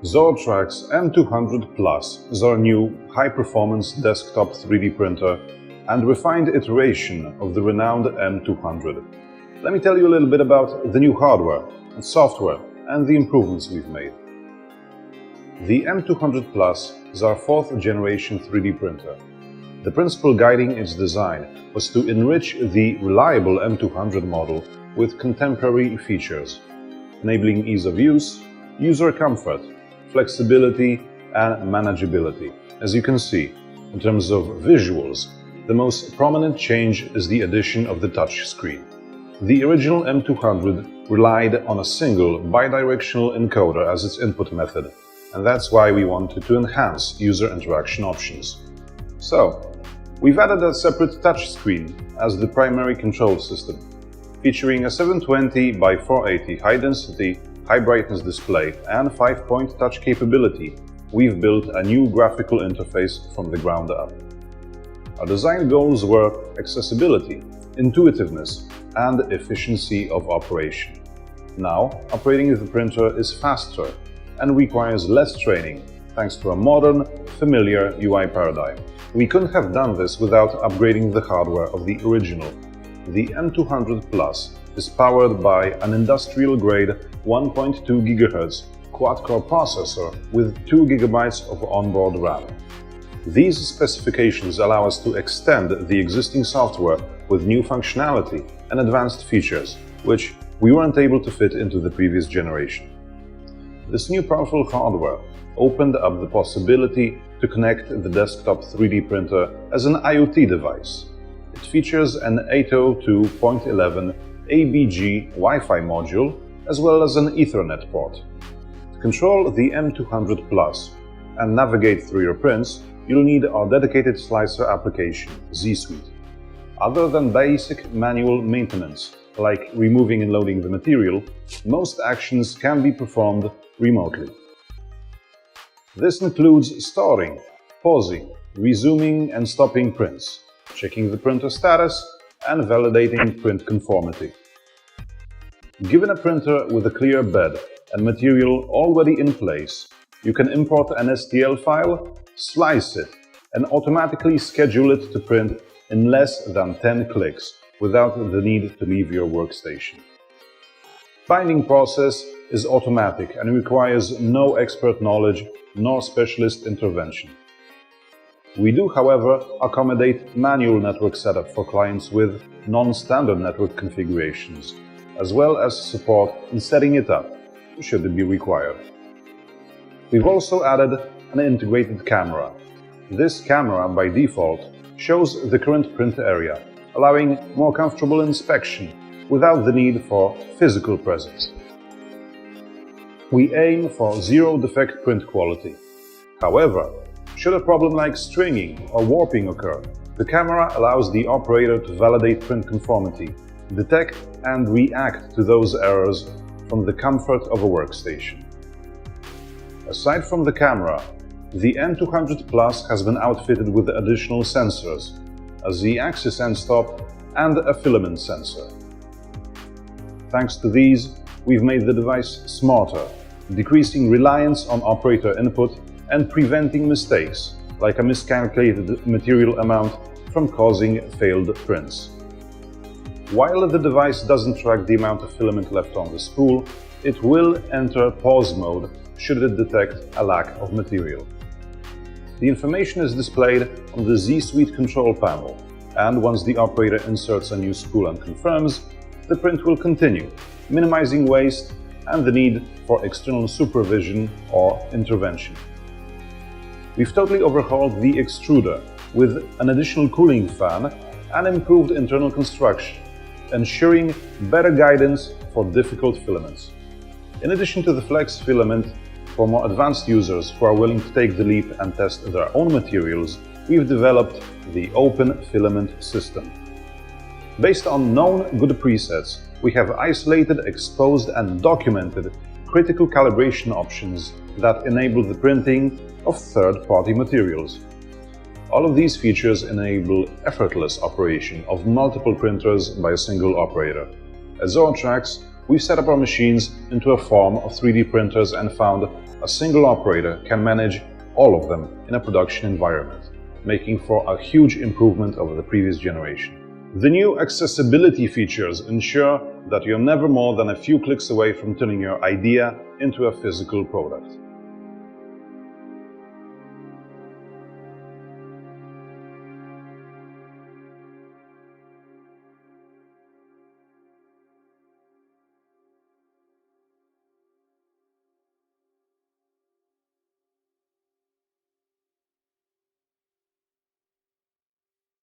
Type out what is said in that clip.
Zortrax M200 Plus is our new high-performance desktop 3D printer and refined iteration of the renowned M200. Let me tell you a little bit about the new hardware and software and the improvements we've made. The M200 Plus is our 4th generation 3D printer. The principle guiding its design was to enrich the reliable M200 model with contemporary features, enabling ease of use, user comfort, flexibility and manageability. As you can see, in terms of visuals, the most prominent change is the addition of the touch screen. The original M200 relied on a single bidirectional encoder as its input method, and that's why we wanted to enhance user interaction options. So, we've added a separate touch screen as the primary control system, featuring a 720 by 480 high-density, high-brightness display and 5-point touch capability. We've built a new graphical interface from the ground up. Our design goals were accessibility, intuitiveness, and efficiency of operation. Now, operating the printer is faster and requires less training, thanks to a modern, familiar UI paradigm. We couldn't have done this without upgrading the hardware of the original. The M200 Plus is powered by an industrial-grade 1.2 GHz quad-core processor with 2 GB of onboard RAM. These specifications allow us to extend the existing software with new functionality and advanced features, which we weren't able to fit into the previous generation. This new powerful hardware opened up the possibility to connect the desktop 3D printer as an IoT device. It features an 802.11 ABG Wi-Fi module as well as an Ethernet port. To control the M200 Plus and navigate through your prints, you'll need our dedicated slicer application, Z Suite. Other than basic manual maintenance, like removing and loading the material, most actions can be performed remotely. This includes storing, pausing, resuming and stopping prints, checking the printer status, and validating print conformity. Given a printer with a clear bed and material already in place, you can import an STL file, slice it, and automatically schedule it to print in less than 10 clicks without the need to leave your workstation. Binding process is automatic and requires no expert knowledge nor specialist intervention. We do, however, accommodate manual network setup for clients with non-standard network configurations, as well as support in setting it up, should it be required. We've also added an integrated camera. This camera, by default, shows the current print area, allowing more comfortable inspection without the need for physical presence. We aim for zero-defect print quality. However, should a problem like stringing or warping occur, the camera allows the operator to validate print conformity, detect and react to those errors from the comfort of a workstation. Aside from the camera, the M200 Plus has been outfitted with additional sensors, a Z-axis end-stop and a filament sensor. Thanks to these, we've made the device smarter, decreasing reliance on operator input and preventing mistakes, like a miscalculated material amount, from causing failed prints. While the device doesn't track the amount of filament left on the spool, it will enter pause mode should it detect a lack of material. The information is displayed on the Z Suite control panel, and once the operator inserts a new spool and confirms, the print will continue, minimizing waste and the need for external supervision or intervention. We've totally overhauled the extruder with an additional cooling fan and improved internal construction, ensuring better guidance for difficult filaments. In addition to the flex filament, for more advanced users who are willing to take the leap and test their own materials, we've developed the Open Filament System. Based on known good presets, we have isolated, exposed and documented critical calibration options that enable the printing of third-party materials. All of these features enable effortless operation of multiple printers by a single operator. At Zortrax, we set up our machines into a form of 3D printers and found a single operator can manage all of them in a production environment, making for a huge improvement over the previous generation. The new accessibility features ensure that you're never more than a few clicks away from turning your idea into a physical product.